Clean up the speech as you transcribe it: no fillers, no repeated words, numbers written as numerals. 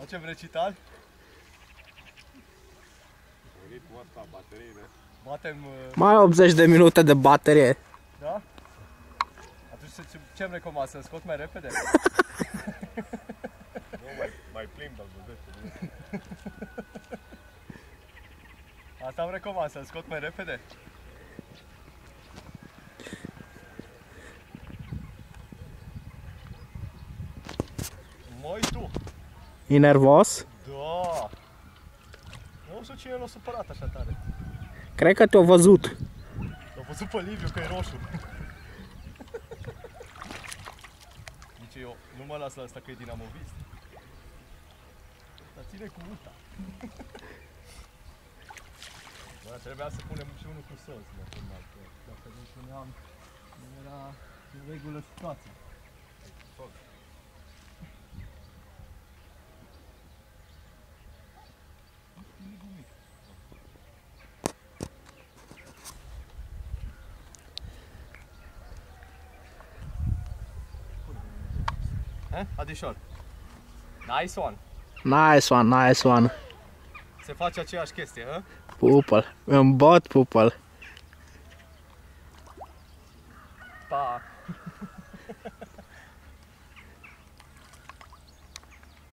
Facem recital? În ritmul ăsta, bateriile. Batem... Mai 80 de minute de baterie. Da? Atunci ce-mi recomand? Să scot mai repede? Nu, mai plimb, dar vedeți. Asta îmi recomand, să-l scot mai repede? Măi tu! E nervos? Da! Nu știu cine l-a supărat așa tare. Cred că te-a văzut. L-a văzut pe Liviu că e roșu. Zice eu, nu mă las la asta că e dinamovist. Dar ține cu uta. Bă, trebuia să punem și unul cu sos, normal, că dacă nu puneam, nu era în regulă situația. Adișor. Nice one. Nice one, nice one. Se face aceeași chestie, hă? Pupăl. Îmi bat pupăl.